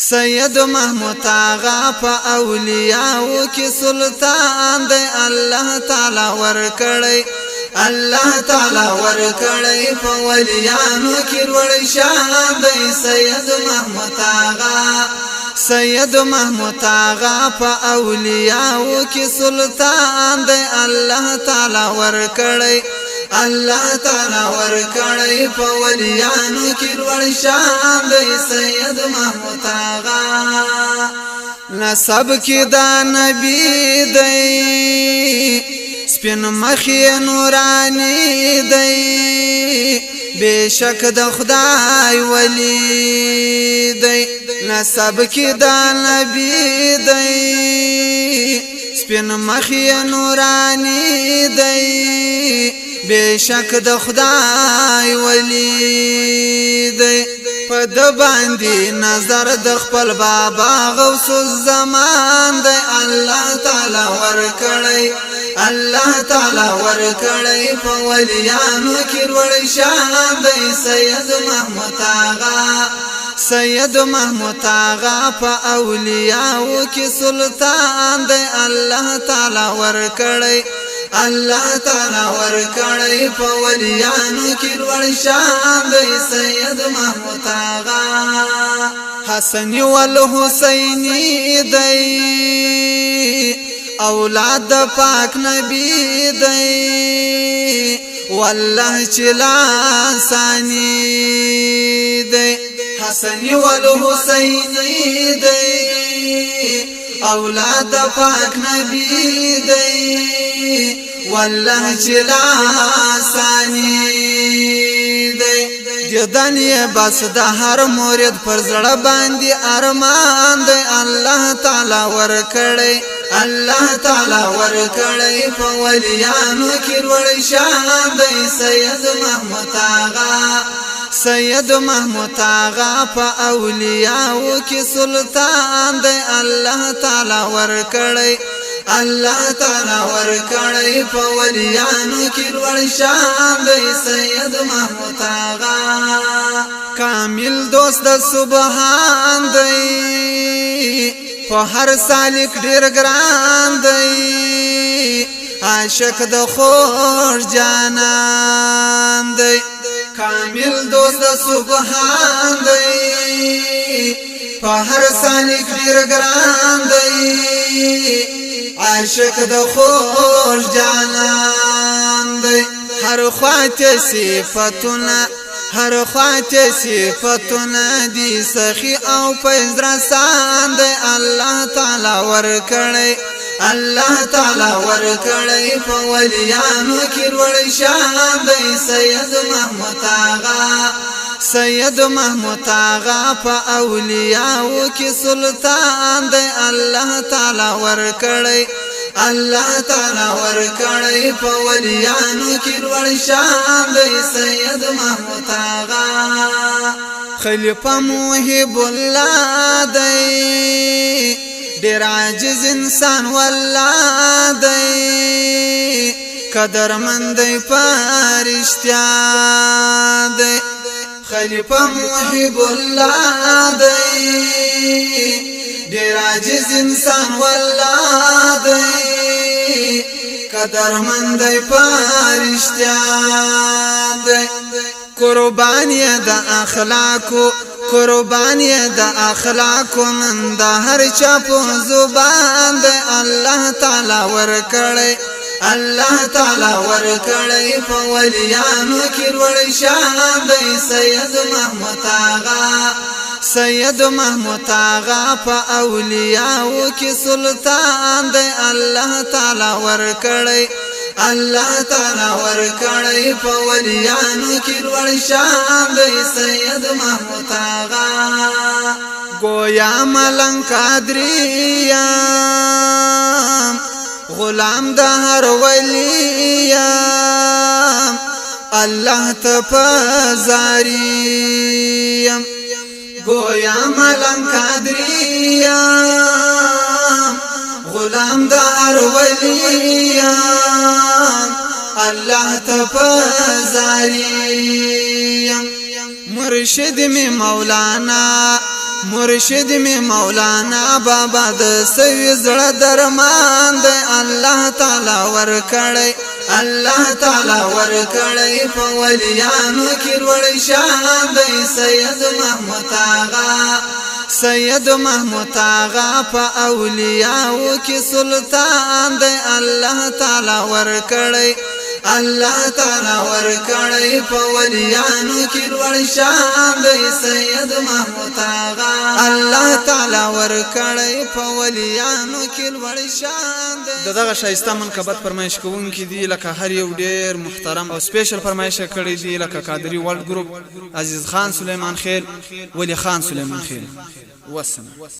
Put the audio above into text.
سید محمود آغا په اولیاءو کې سلطان دی الله تعالی ورکړی الله تعالی ورکړی په ولیانو کې لوړ شان دی سید محمود آغا سید محمود آغا په اولیاءو کې سلطان دی الله تعالی ورکړی الله تعالی ورکړی په ولیانو کې لوړ شان دی سید محمود آغا نسب کې دا نبی دی سپین مخی نورانی دی بشک د خدای ولی دی نسب کې دا نبی دی سپین مخی نورانی دی بشک د خدای ولی دی په د باندې نظر د خپل بابا غوث الزمان دی الله تعالی ورکړی الله تعالی ورکړی په ولیانو کې لوړ شان دی سید محمود آغا سید محمود آغا په اولیاءو کې سلطان دی الله تعالی ورکړی الله تعالی ورکړی په ولیانو کې لوړ شان دی سید محمود آغا حسن والحسینی دی اولاد د پاک نبی دی والله چلا ثانی دی حسن والحسینی دی اولاد د پاک نبی دی والله چلا ثانی دی دیدن یې بس د هر مرید پر زړه باندې ارمان دی الله تعالی ورکړی الله تعالی ورکړی په ولیانو کې لوړ شان دی سید محمود آغا سید محمود آغا په اولیاءو کې سلطان دی الله تعالی ورکړی الله تعالی ورکړی په ولیانو کې لوړ شان دی سید محمود آغا کامل دوست د سبحان دی په هر سالک ډیر ګران دی عاشق د خوش جانان دی کامل دوست د سبحان دی په هر سالک ډیر ګران دی عاشق د خوش جانان دی هر خواته صفاتونه هر خواته صفاتونه دي سخي او فیض رسان دی الله تعالی ورکړی الله تعالی ورکړی په ولیانو کې لوړ شان دی سید محمود آغا سید محمود آغا په اولیاءو کې سلطان دی الله تعالی ورکړی الله تعالی ورکړی په ولیانو کې لوړ شان دی سید محمود آغا خلیفہ محب الله دی ډیر عاجز انسان والله دی قدرمند دی پرشتیا دی خلیفہ محب الله دی ډیر عاجز انسان والله دی قدرمند دی پرشتیا دی قربانی د اخلاقو قربانی د اخلاقو نن د هر چا په زبان دی الله تعالی ورکړی الله تعالی ورکړی په ولیانو کې لوړ شان دی سید محمود آغا سید محمود آغا په اولیاءو کې سلطان دی الله تعالی ورکړی الله تعالی ورکړی په ولیانو کې لوړ شان دی سید محمود آغا گویا ملنګ قادریم غلام د هر ولیم الله ته پزاریم گویا ملنګ قادریم غلام د هر ولیم الله تفزاریم مرشد می مولانا مرشد می مولانا بابا د سوي زړه درمان دی الله تعالی ور کړی الله تعالی ور کړی په ولیانو کې ور شان دی سید محمود آغا په اولیاءو کې سلطان دی الله تعالی ور کړی الله تعالی ور کړی په ولیانو کې ور شان دی سید محمود آغا الله تعالی ور کړی په ولیانو کې ور شان دی دغه شایسته منقبت فرمایش کوونکې دي لکه هر یو ډیر محترم او سپیشل فرمایش کړی دی لکه قادری ورلد ګروپ عزیز خان سلیمان خیل ولی خان سلیمان خیل والسلام